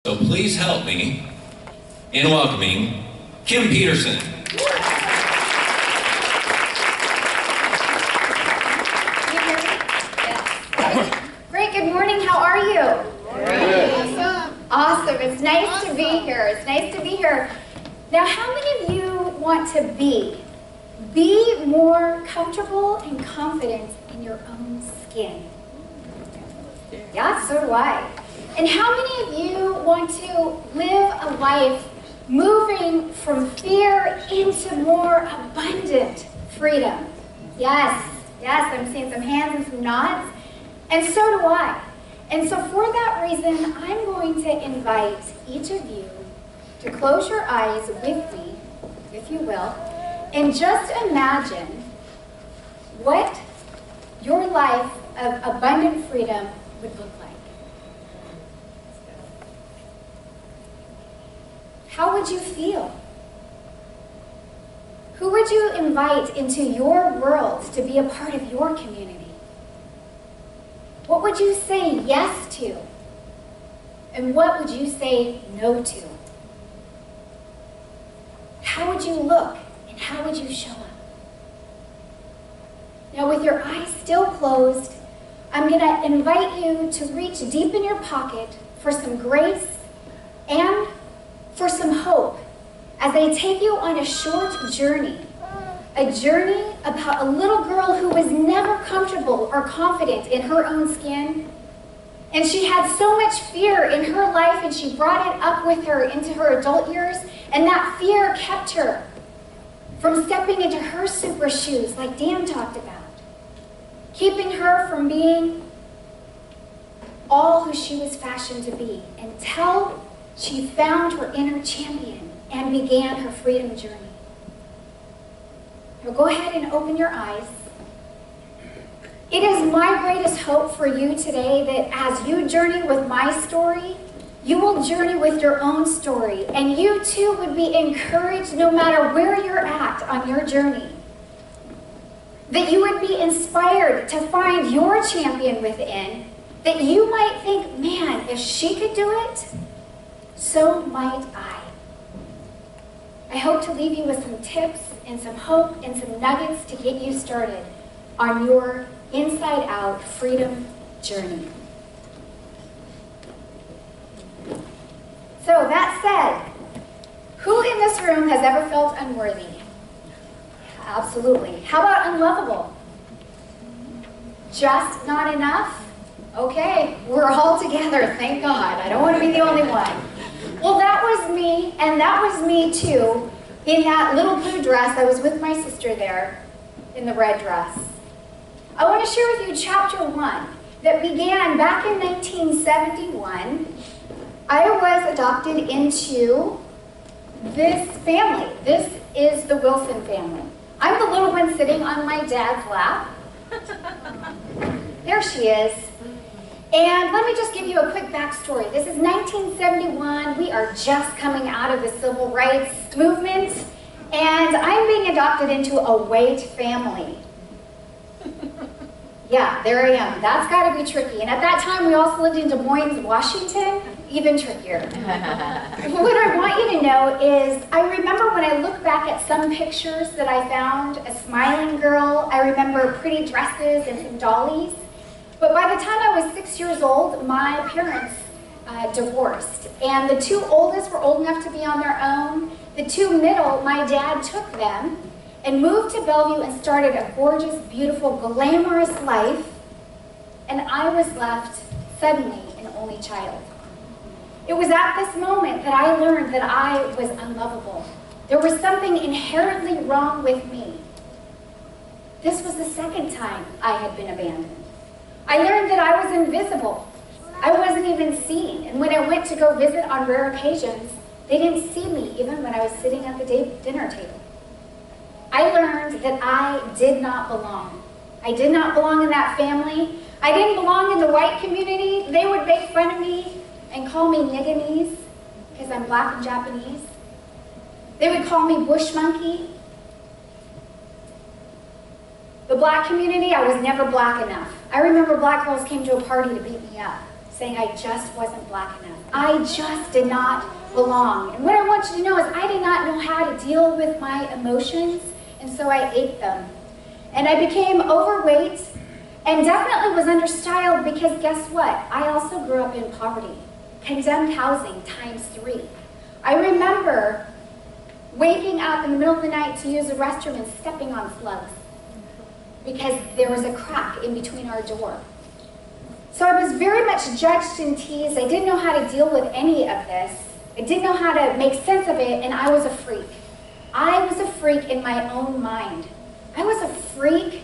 So please help me in welcoming Kim Peterson. Great, good morning, how are you? Great. Awesome, it's nice to be here. It's nice to be here. Now, how many of you want to be more comfortable and confident in your own skin? Yeah, so do I. And how many of you want to live a life moving from fear into more abundant freedom? Yes, I'm seeing some hands and some nods. And so do I. And so for that reason, I'm going to invite each of you to close your eyes with me, if you will, and just imagine what your life of abundant freedom would look like. How would you feel? Who would you invite into your world to be a part of your community? What would you say yes to? And what would you say no to? How would you look and how would you show up? Now, with your eyes still closed, I'm going to invite you to reach deep in your pocket for some grace and for some hope as I take you on a short journey. A journey about a little girl who was never comfortable or confident in her own skin. And she had so much fear in her life, and she brought it up with her into her adult years, and that fear kept her from stepping into her super shoes like Dan talked about, keeping her from being all who she was fashioned to be until she found her inner champion and began her freedom journey. Now go ahead and open your eyes. It is my greatest hope for you today that as you journey with my story, you will journey with your own story, and you too would be encouraged no matter where you're at on your journey. That you would be inspired to find your champion within, that you might think, man, if she could do it, so might I. I hope to leave you with some tips and some hope and some nuggets to get you started on your inside-out freedom journey. So that said, who in this room has ever felt unworthy? Absolutely. How about unlovable? Just not enough? Okay, we're all together, thank God. I don't want to be the only one. Well, that was me, and that was me too, in that little blue dress. I was with my sister there in the red dress. I want to share with you chapter 1 that began back in 1971. I was adopted into this family. This is the Wilson family. I'm the little one sitting on my dad's lap. There she is. And let me just give you a quick backstory. This is 1971. We are just coming out of the civil rights movement, and I'm being adopted into a white family. Yeah, there I am. That's got to be tricky. And at that time, we also lived in Des Moines, Washington. Even trickier. What I want you to know is, I remember when I look back at some pictures that I found, a smiling girl, I remember pretty dresses and some dollies. But by the time I was 6 years old, my parents divorced. And the two oldest were old enough to be on their own. The two middle, my dad took them and moved to Bellevue and started a gorgeous, beautiful, glamorous life. And I was left suddenly an only child. It was at this moment that I learned that I was unlovable. There was something inherently wrong with me. This was the second time I had been abandoned. I learned that I was invisible. I wasn't even seen. And when I went to go visit on rare occasions, they didn't see me even when I was sitting at the dinner table. I learned that I did not belong. I did not belong in that family. I didn't belong in the white community. They would make fun of me and call me nigganese because I'm black and Japanese. They would call me bush monkey. The black community, I was never black enough. I remember black girls came to a party to beat me up. saying I just wasn't black enough. I just did not belong. And what I want you to know is I did not know how to deal with my emotions, and so I ate them. And I became overweight and definitely was understyled because guess what? I also grew up in poverty. Condemned housing ×3. I remember waking up in the middle of the night to use the restroom and stepping on slugs because there was a crack in between our door. So I was very much judged and teased. I didn't know how to deal with any of this. I didn't know how to make sense of it, and I was a freak. I was a freak in my own mind. I was a freak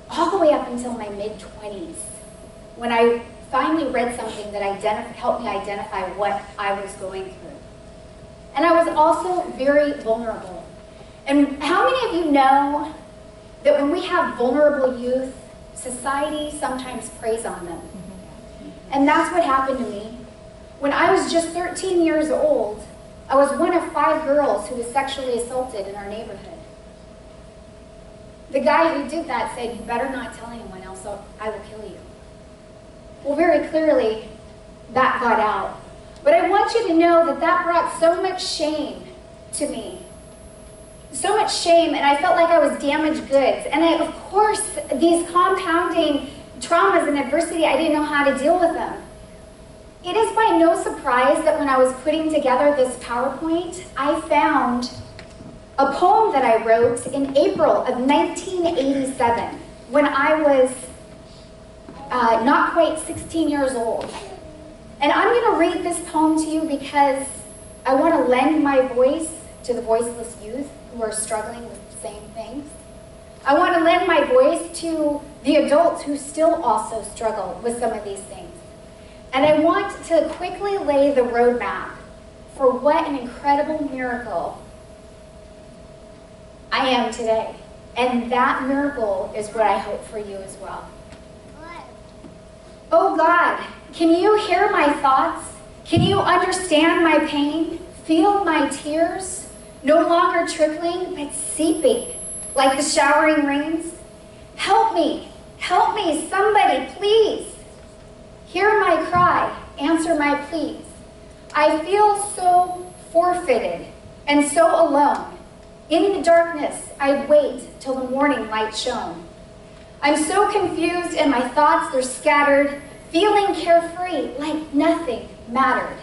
all the way up until my mid-20s when I finally read something that helped me identify what I was going through. And I was also very vulnerable. And how many of you know that when we have vulnerable youth, society sometimes preys on them? And that's what happened to me. When I was just 13 years old, I was one of 5 girls who was sexually assaulted in our neighborhood. The guy who did that said, "You better not tell anyone else, or I will kill you." Well, very clearly, that got out. But I want you to know that that brought so much shame to me. So much shame, and I felt like I was damaged goods. And of course, these compounding traumas and adversity, I didn't know how to deal with them. It is by no surprise that when I was putting together this PowerPoint, I found a poem that I wrote in April of 1987, when I was not quite 16 years old. And I'm going to read this poem to you because I want to lend my voice to the voiceless youth who are struggling with the same things. I want to lend my voice to the adults who still also struggle with some of these things. And I want to quickly lay the roadmap for what an incredible miracle I am today. And that miracle is what I hope for you as well. Oh God, can you hear my thoughts? Can you understand my pain? Feel my tears? No longer trickling, but seeping like the showering rains? Help me, somebody, please. Hear my cry, answer my pleas. I feel so forfeited and so alone. In the darkness, I wait till the morning light shone. I'm so confused and my thoughts, they're scattered, feeling carefree like nothing mattered.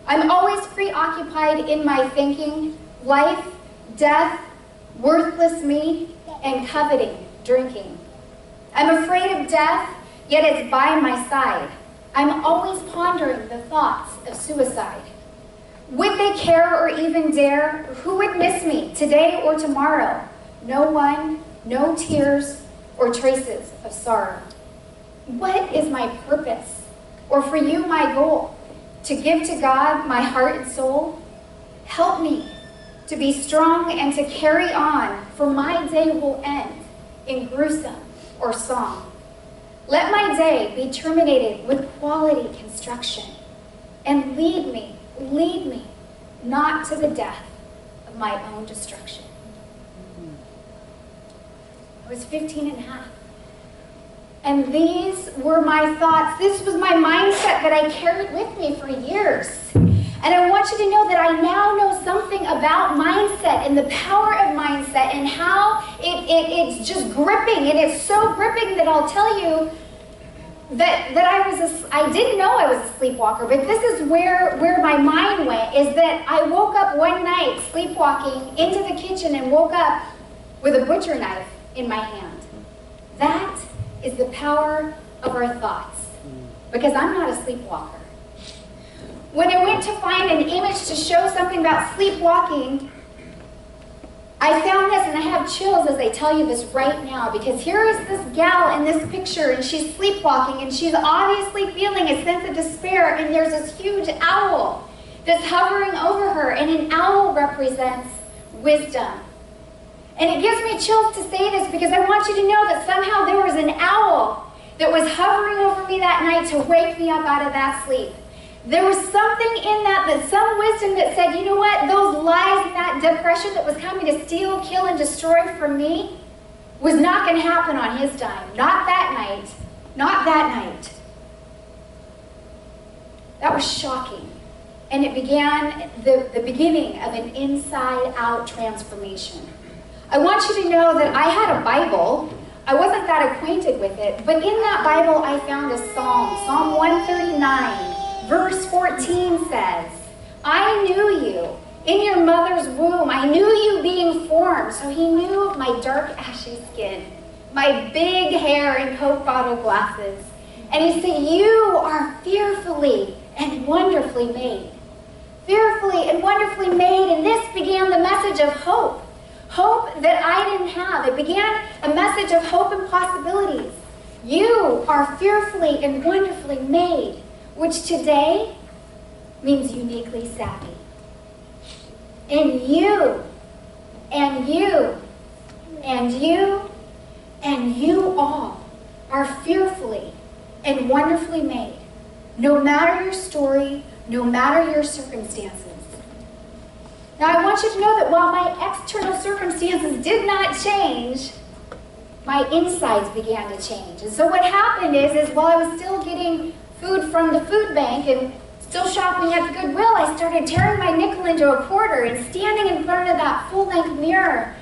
I'm always preoccupied in my thinking, life, death, worthless me, and coveting, drinking. I'm afraid of death, yet it's by my side. I'm always pondering the thoughts of suicide. Would they care or even dare? Who would miss me today or tomorrow? No one, no tears or traces of sorrow. What is my purpose? Or for you, my goal? To give to God my heart and soul? Help me to be strong and to carry on, for my day will end in gruesome or song. Let my day be terminated with quality construction, and lead me, not to the death of my own destruction. I was 15 and a half. And these were my thoughts. This was my mindset that I carried with me for years. And I want you to know that I now know something about mindset and the power of mindset and how it's just gripping. And it's so gripping that I'll tell you that I didn't know I was a sleepwalker, but this is where my mind went, is that I woke up one night sleepwalking into the kitchen and woke up with a butcher knife in my hand. That is the power of our thoughts, because I'm not a sleepwalker. When I went to find an image to show something about sleepwalking, I found this, and I have chills as I tell you this right now, because here is this gal in this picture, and she's sleepwalking, and she's obviously feeling a sense of despair, and there's this huge owl that's hovering over her, and an owl represents wisdom. And it gives me chills to say this because I want you to know that somehow there was an owl that was hovering over me that night to wake me up out of that sleep. There was something in that some wisdom that said, you know what, those lies and that depression that was coming to steal, kill, and destroy from me was not going to happen on his dime. Not that night. Not that night. That was shocking. And it began the beginning of an inside-out transformation. I want you to know that I had a Bible. I wasn't that acquainted with it, but in that Bible I found a psalm. Psalm 139, verse 14 says, I knew you in your mother's womb. I knew you being formed. So he knew of my dark, ashy skin, my big hair and Coke bottle glasses. And he said, you are fearfully and wonderfully made. Fearfully and wonderfully made. And this began the message of hope. Hope that I didn't have. It began a message of hope and possibilities. You are fearfully and wonderfully made, which today means uniquely savvy. And you, and you, and you, and you all are fearfully and wonderfully made, no matter your story, no matter your circumstances. Now, I want you to know that while my external circumstances did not change, my insides began to change. And so what happened is while I was still getting food from the food bank and still shopping at the Goodwill, I started tearing my nickel into a quarter and standing in front of that full-length mirror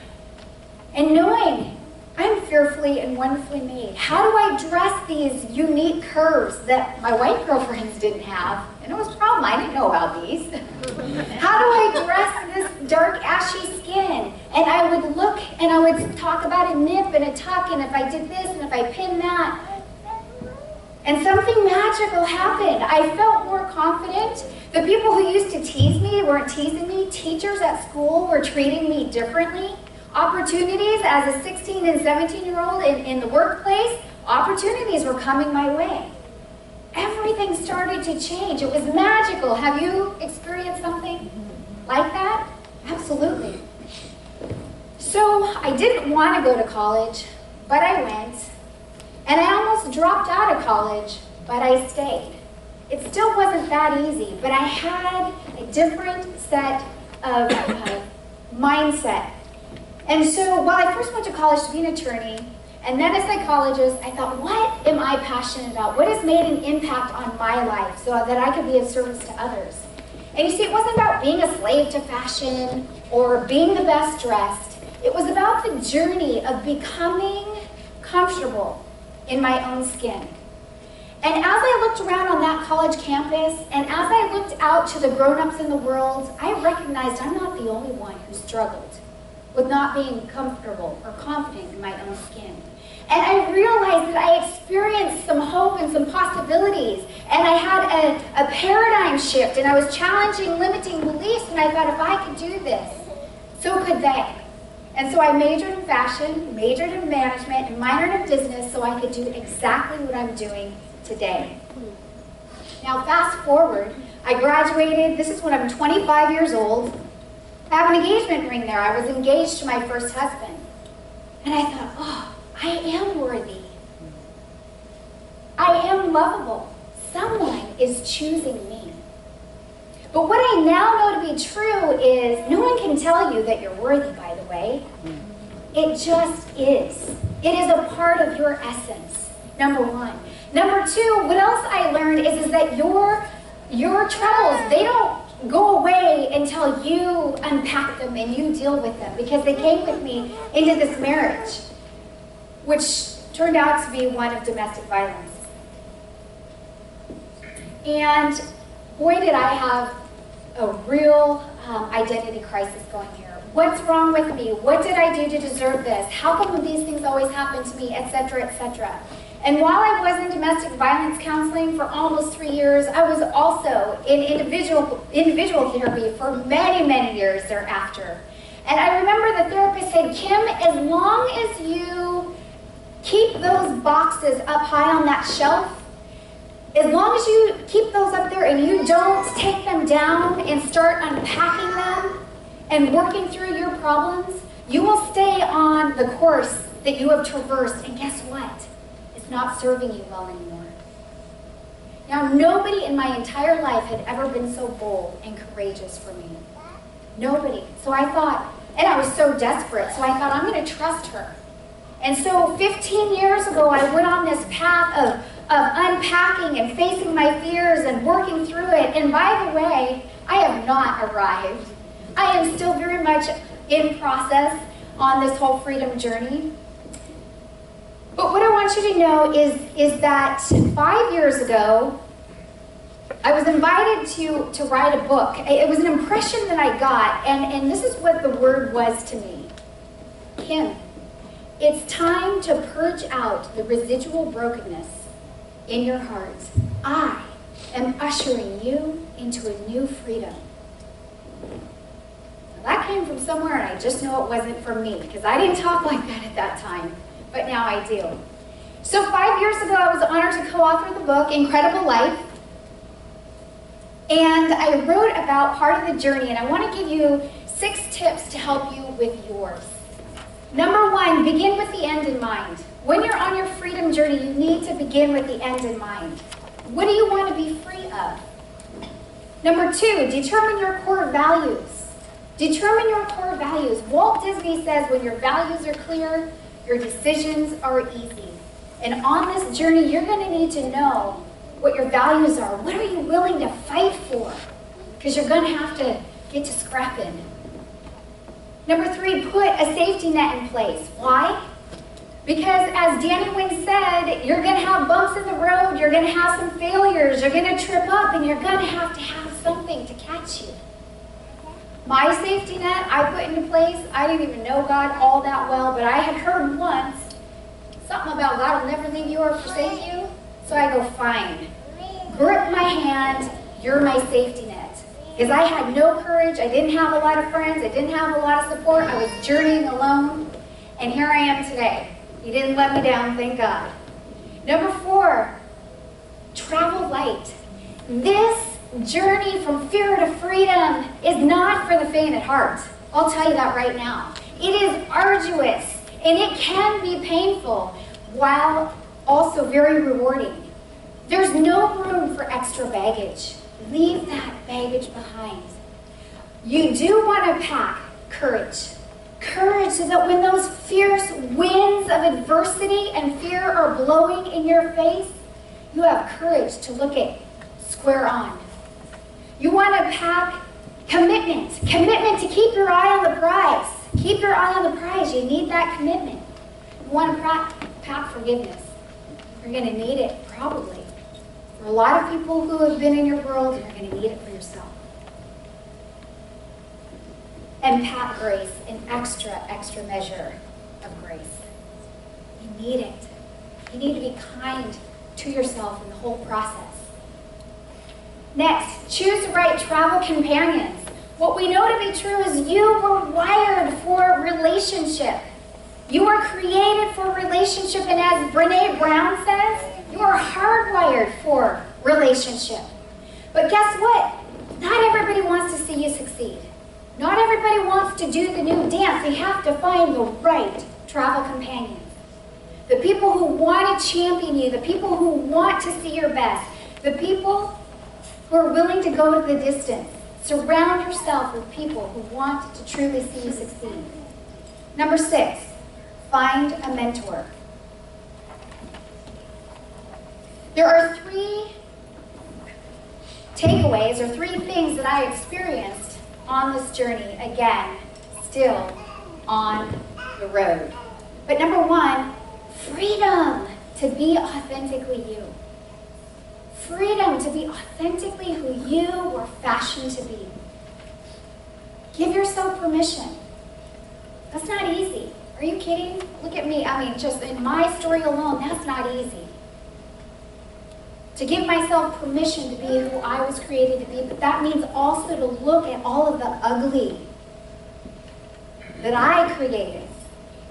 and knowing I'm fearfully and wonderfully made. How do I dress these unique curves that my white girlfriends didn't have? And it was a problem. I didn't know about these. How do I dress this dark, ashy skin? And I would look and I would talk about a nip and a tuck, and if I did this and if I pinned that. And something magical happened. I felt more confident. The people who used to tease me weren't teasing me. Teachers at school were treating me differently. Opportunities as a 16 and 17-year-old in the workplace, opportunities were coming my way. Everything started to change. It was magical. Have you experienced something like that? Absolutely. So I didn't want to go to college, but I went. And I almost dropped out of college, but I stayed. It still wasn't that easy, but I had a different set of mindset. And so while I first went to college to be an attorney, and then a psychologist, I thought, what am I passionate about? What has made an impact on my life so that I could be of service to others? And you see, it wasn't about being a slave to fashion or being the best dressed. It was about the journey of becoming comfortable in my own skin. And as I looked around on that college campus, and as I looked out to the grown-ups in the world, I recognized I'm not the only one who struggled with not being comfortable or confident in my own skin. And I realized that I experienced some hope and some possibilities. And I had a paradigm shift, and I was challenging limiting beliefs, and I thought, if I could do this, so could they. And so I majored in fashion, majored in management, and minored in business so I could do exactly what I'm doing today. Now fast forward, I graduated, this is when I'm 25 years old. I have an engagement ring there. I was engaged to my first husband. And I thought, oh, I am worthy. I am lovable. Someone is choosing me. But what I now know to be true is no one can tell you that you're worthy, by the way. It just is. It is a part of your essence, number one. Number two, what else I learned is that your troubles, they don't go away until you unpack them and you deal with them, because they came with me into this marriage, which turned out to be one of domestic violence. And boy, did I have a real identity crisis going here. What's wrong with me? What did I do to deserve this? How come these things always happen to me, etc., etc.? And while I was in domestic violence counseling for almost 3 years, I was also in individual therapy for many, many years thereafter. And I remember the therapist said, Kim, as long as you keep those boxes up high on that shelf, as long as you keep those up there and you don't take them down and start unpacking them and working through your problems, you will stay on the course that you have traversed. And guess what? It's not serving you well anymore. Now, nobody in my entire life had ever been so bold and courageous for me. Nobody. So I thought, and I was so desperate, so I thought, I'm going to trust her. And so 15 years ago, I went on this path unpacking and facing my fears and working through it. And by the way, I have not arrived. I am still very much in process on this whole freedom journey. But what I want you to know is that 5 years ago, I was invited to write a book. It was an impression that I got, and this is what the word was to me. Kim, it's time to purge out the residual brokenness in your heart. I am ushering you into a new freedom. Now, that came from somewhere, and I just know it wasn't from me, because I didn't talk like that at that time, but now I do. So 5 years ago, I was honored to co-author the book, Incredible Life. And I wrote about part of the journey, and I want to give you 6 tips to help you with yours. Number 1, begin with the end in mind. When you're on your freedom journey, you need to begin with the end in mind. What do you want to be free of? Number 2, determine your core values. Determine your core values. Walt Disney says when your values are clear, your decisions are easy. And on this journey, you're going to need to know what your values are. What are you willing to fight for? Because you're going to have to get to scrapping. Number 3, put a safety net in place. Why? Because as Danny Wingard said, you're going to have bumps in the road, you're going to have some failures, you're going to trip up, and you're going to have something to catch you. My safety net I put into place, I didn't even know God all that well, but I had heard once something about God will never leave you or forsake you. So I go, fine. Grip my hand, you're my safety net. Because I had no courage, I didn't have a lot of friends, I didn't have a lot of support, I was journeying alone, and here I am today. He didn't let me down, thank God. Number 4, travel light. This journey from fear to freedom is not for the faint at heart. I'll tell you that right now. It is arduous, and it can be painful, while also very rewarding. There's no room for extra baggage. Leave that baggage behind. You do want to pack courage. Courage so that when those fierce winds of adversity and fear are blowing in your face, you have courage to look it square on. You want to pack commitment. Commitment to keep your eye on the prize. Keep your eye on the prize. You need that commitment. You want to pack forgiveness. You're going to need it, probably. For a lot of people who have been in your world, you're going to need it for yourself. And pack grace, an extra measure of grace. You need it. You need to be kind to yourself in the whole process. Next, choose the right travel companions. What we know to be true is you were wired for relationship. You were created for relationship, and as Brene Brown says, you are hardwired for relationship. But guess what? Not everybody wants to see you succeed. Not everybody wants to do the new dance. You have to find the right travel companions. The people who want to champion you, the people who want to see your best, the people who are willing to go to the distance. Surround yourself with people who want to truly see you succeed. Number 6, find a mentor. There are 3 takeaways or 3 things that I experienced on this journey, again, still on the road. But number 1, freedom to be authentically you. Freedom to be authentically who you were fashioned to be. Give yourself permission. That's not easy. Are you kidding? Look at me. I mean, just in my story alone, that's not easy. To give myself permission to be who I was created to be, but that means also to look at all of the ugly that I created.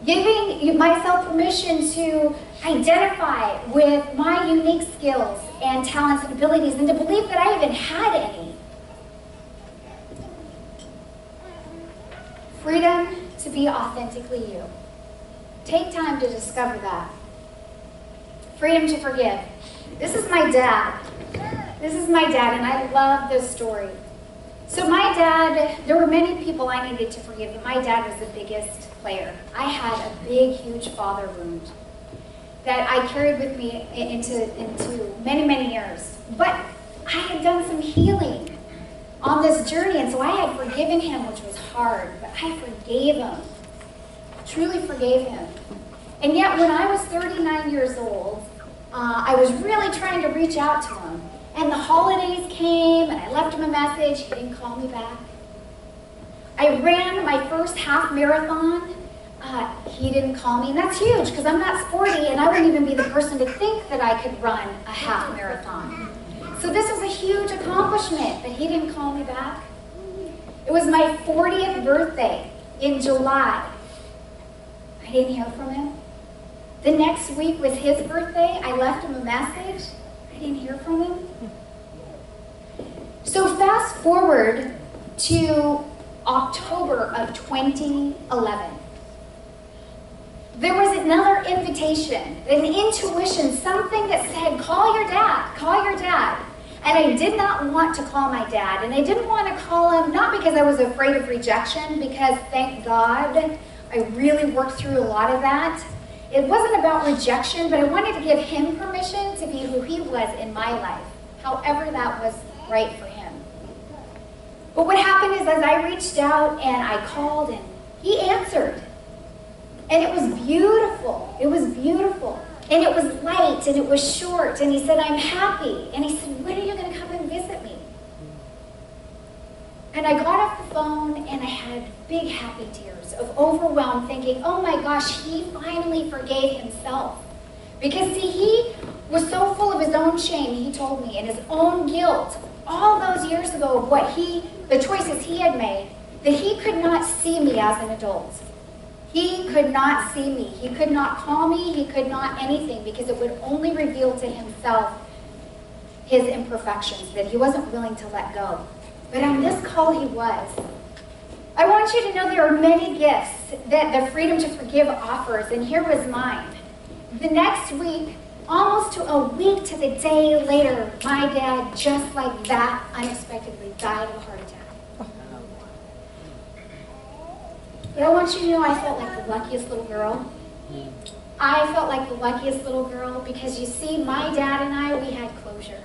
Giving myself permission to identify with my unique skills and talents and abilities, and to believe that I even had any. Freedom to be authentically you. Take time to discover that. Freedom to forgive. This is my dad. This is my dad, and I love this story. So my dad, there were many people I needed to forgive, but my dad was the biggest player. I had a big, huge father wound. that I carried with me into many, many years. But I had done some healing on this journey, and so I had forgiven him, which was hard, but I forgave him, truly forgave him. And yet when I was 39 years old, I was really trying to reach out to him. And the holidays came, and I left him a message. He didn't call me back. I ran my first half marathon. He didn't call me, and that's huge because I'm not sporty, and I wouldn't even be the person to think that I could run a half marathon. So this was a huge accomplishment, but he didn't call me back. It was my 40th birthday in July. I didn't hear from him. The next week was his birthday. I left him a message. I didn't hear from him. So fast forward to October of 2011. There was another invitation, an intuition, something that said, call your dad, call your dad. And I did not want to call my dad, and I didn't want to call him, not because I was afraid of rejection, because thank God, I really worked through a lot of that. It wasn't about rejection, but I wanted to give him permission to be who he was in my life, however that was right for him. But what happened is as I reached out and I called and he answered. And it was beautiful. It was beautiful. And it was light and it was short. And he said, I'm happy. And he said, when are you going to come and visit me? And I got off the phone and I had big happy tears of overwhelm thinking, oh my gosh, he finally forgave himself. Because see, he was so full of his own shame, he told me, and his own guilt, all those years ago of the choices he had made, that he could not see me as an adult. He could not see me. He could not call me. He could not anything because it would only reveal to himself his imperfections that he wasn't willing to let go. But on this call, he was. I want you to know there are many gifts that the Freedom to Forgive offers, and here was mine. The next week, almost to a week to the day later, my dad, just like that, unexpectedly died of a heart attack. But I want you to know I felt like the luckiest little girl. I felt like the luckiest little girl because you see, my dad and I, we had closure.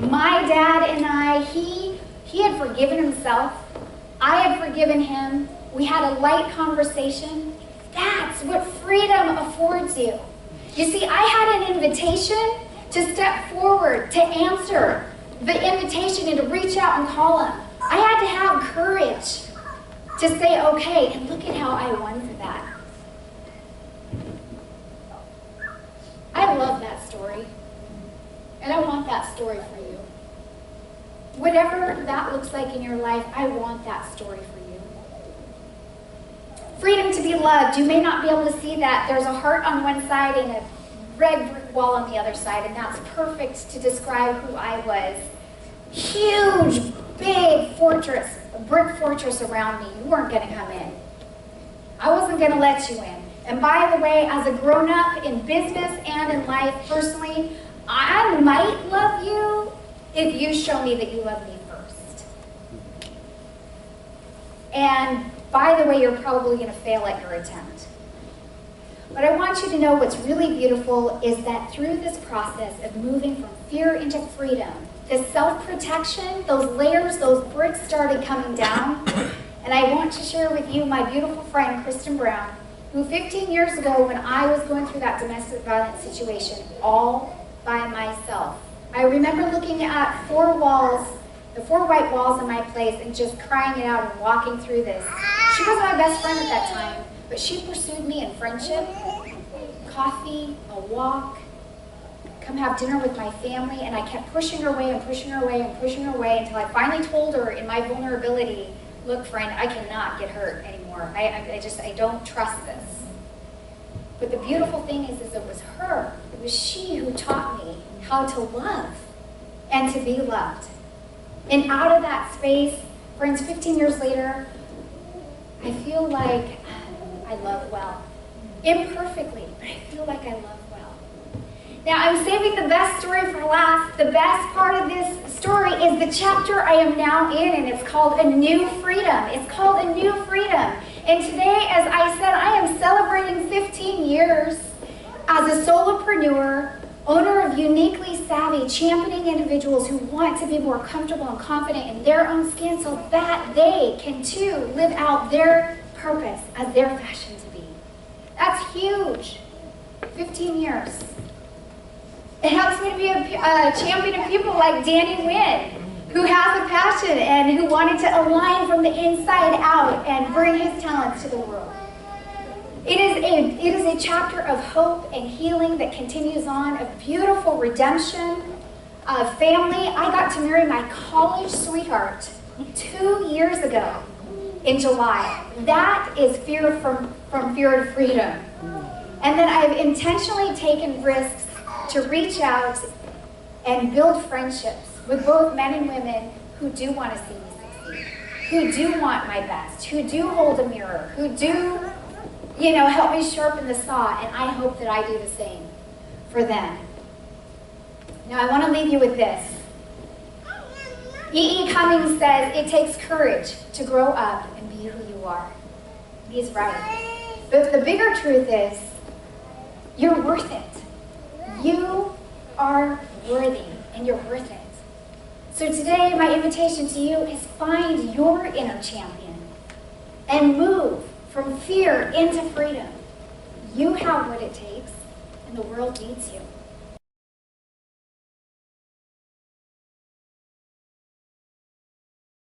My dad and I, he had forgiven himself. I had forgiven him. We had a light conversation. That's what freedom affords you. You see, I had an invitation to step forward, to answer the invitation and to reach out and call him. I had to have courage to say, okay, and look at how I won for that. I love that story. And I want that story for you. Whatever that looks like in your life, I want that story for you. Freedom to be loved. You may not be able to see that. There's a heart on one side and a red brick wall on the other side, and that's perfect to describe who I was. Huge, big fortress, a brick fortress around me. You weren't going to come in. I wasn't going to let you in. And by the way, as a grown-up in business and in life personally, I might love you if you show me that you love me first. And by the way, you're probably going to fail at your attempt. But I want you to know what's really beautiful is that through this process of moving from fear into freedom, the self-protection, those layers, those bricks started coming down. And I want to share with you my beautiful friend, Kristen Brown, who 15 years ago when I was going through that domestic violence situation all by myself, I remember looking at four walls, the four white walls in my place, and just crying it out and walking through this. She was my best friend at that time, but she pursued me in friendship, coffee, a walk, come have dinner with my family, and I kept pushing her away and pushing her away and pushing her away until I finally told her in my vulnerability, look, friend, I cannot get hurt anymore. I don't trust this. But the beautiful thing is it was her, it was she who taught me how to love and to be loved. And out of that space, friends, 15 years later, I feel like I love well. Imperfectly, but I feel like I love well. Now, I'm saving the best story for last. The best part of this story is the chapter I am now in, and it's called A New Freedom. It's called A New Freedom. And today, as I said, I am celebrating 15 years As a solopreneur, owner of Uniquely Savvy, championing individuals who want to be more comfortable and confident in their own skin so that they can too live out their purpose as their fashion to be. That's huge. 15 years. It helps me to be a champion of people like Danny Wingard, who has a passion and who wanted to align from the inside out and bring his talents to the world. It is a chapter of hope and healing that continues on, of beautiful redemption, of family. I got to marry my college sweetheart 2 years ago in July. That is fear from fear to freedom. And then I've intentionally taken risks to reach out and build friendships with both men and women who do want to see me succeed, who do want my best, who do hold a mirror, who do, help me sharpen the saw, and I hope that I do the same for them. Now I want to leave you with this. E.E. Cummings says it takes courage to grow up and be who you are. He's right. But the bigger truth is, you're worth it. You are worthy, and you're worth it. So today, my invitation to you is find your inner champion and move from fear into freedom. You have what it takes, and the world needs you.